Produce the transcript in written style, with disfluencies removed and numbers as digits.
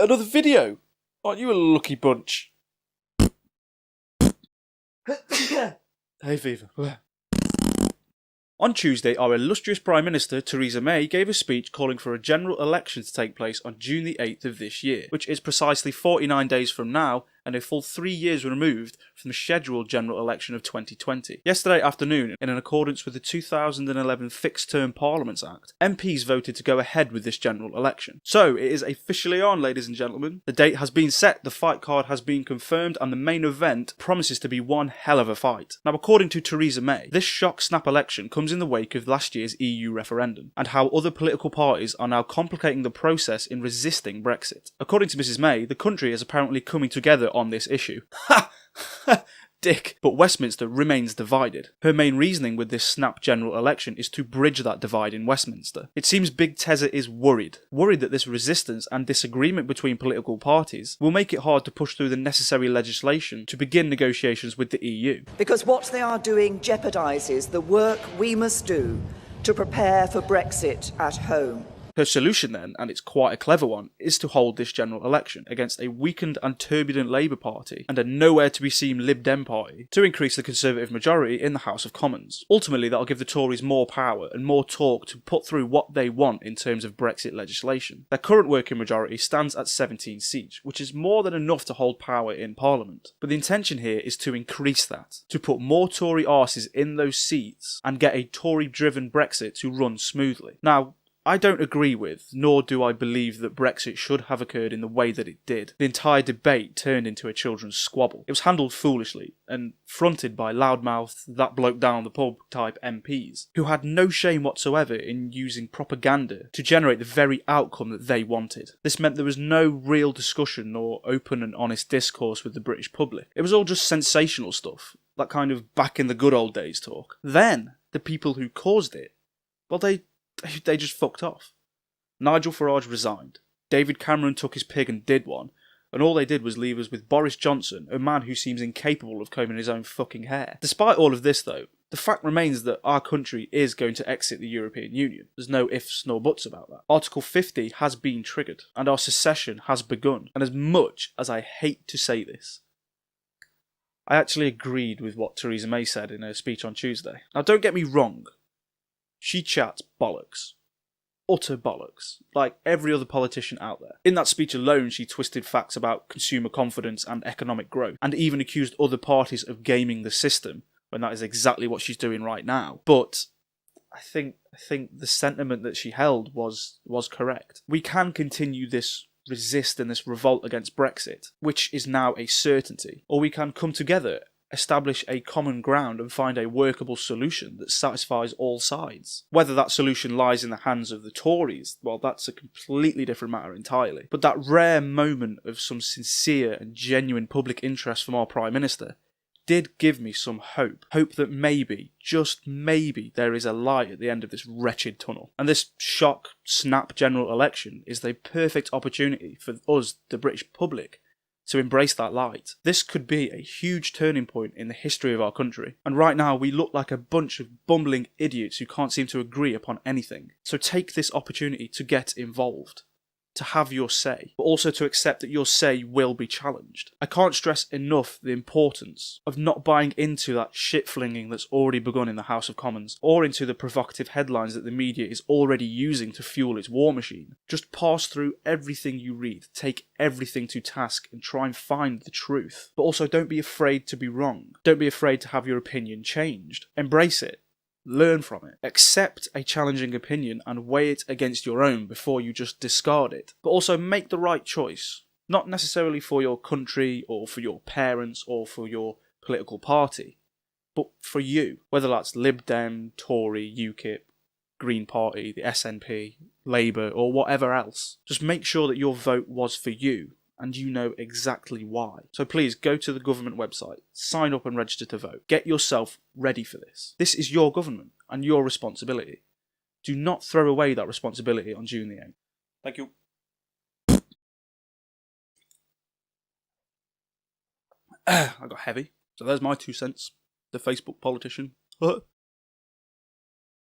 Another video! Aren't you a lucky bunch? Hay fever. On Tuesday, our illustrious Prime Minister, Theresa May, gave a speech calling for a general election to take place on June the 8th of this year, which is precisely 49 days from now and a full 3 years removed from the scheduled general election of 2020. Yesterday afternoon, in accordance with the 2011 Fixed Term Parliaments Act, MPs voted to go ahead with this general election. So, it is officially on, ladies and gentlemen. The date has been set, the fight card has been confirmed, and the main event promises to be one hell of a fight. Now, according to Theresa May, this shock-snap election comes in the wake of last year's EU referendum, and how other political parties are now complicating the process in resisting Brexit. According to Mrs May, the country is apparently coming together on this issue. Ha! Dick. But Westminster remains divided. Her main reasoning with this snap general election is to bridge that divide in Westminster. It seems Big Tezza is worried that this resistance and disagreement between political parties will make it hard to push through the necessary legislation to begin negotiations with the EU. Because what they are doing jeopardises the work we must do to prepare for Brexit at home. Her solution then, and it's quite a clever one, is to hold this general election against a weakened and turbulent Labour Party and a nowhere-to-be-seen Lib Dem party to increase the Conservative majority in the House of Commons. Ultimately, that'll give the Tories more power and more talk to put through what they want in terms of Brexit legislation. Their current working majority stands at 17 seats, which is more than enough to hold power in Parliament. But the intention here is to increase that, to put more Tory arses in those seats and get a Tory-driven Brexit to run smoothly. Now, I don't agree with, nor do I believe that Brexit should have occurred in the way that it did. The entire debate turned into a children's squabble. It was handled foolishly, and fronted by loudmouth, that bloke down the pub type MPs, who had no shame whatsoever in using propaganda to generate the very outcome that they wanted. This meant there was no real discussion or open and honest discourse with the British public. It was all just sensational stuff, that kind of back in the good old days talk. Then, the people who caused it, well, they just fucked off. Nigel Farage resigned. David Cameron took his pig and did one. And all they did was leave us with Boris Johnson, a man who seems incapable of combing his own fucking hair. Despite all of this though, the fact remains that our country is going to exit the European Union. There's no ifs nor buts about that. Article 50 has been triggered, and our secession has begun. And as much as I hate to say this, I actually agreed with what Theresa May said in her speech on Tuesday. Now don't get me wrong, she chats bollocks. Utter bollocks. Like every other politician out there. In that speech alone, she twisted facts about consumer confidence and economic growth, and even accused other parties of gaming the system, when that is exactly what she's doing right now. But I think the sentiment that she held was correct. We can continue this resist and this revolt against Brexit, which is now a certainty, or we can come together, establish a common ground and find a workable solution that satisfies all sides. Whether that solution lies in the hands of the Tories, well, that's a completely different matter entirely. But that rare moment of some sincere and genuine public interest from our Prime Minister did give me some hope. Hope that maybe, just maybe, there is a light at the end of this wretched tunnel. And this shock, snap general election is the perfect opportunity for us, the British public, to embrace that light. This could be a huge turning point in the history of our country. And right now we look like a bunch of bumbling idiots who can't seem to agree upon anything. So take this opportunity to get involved, to have your say, but also to accept that your say will be challenged. I can't stress enough the importance of not buying into that shit flinging that's already begun in the House of Commons, or into the provocative headlines that the media is already using to fuel its war machine. Just pass through everything you read, take everything to task, and try and find the truth. But also don't be afraid to be wrong. Don't be afraid to have your opinion changed. Embrace it. Learn from it. Accept a challenging opinion and weigh it against your own before you just discard it. But also make the right choice. Not necessarily for your country or for your parents or for your political party, but for you. Whether that's Lib Dem, Tory, UKIP, Green Party, the SNP, Labour or whatever else. Just make sure that your vote was for you and you know exactly why. So please go to the government website, sign up and register to vote. Get yourself ready for this. This is your government and your responsibility. Do not throw away that responsibility on June the 8th. Thank you. I got heavy. So there's my 2 cents. The Facebook politician.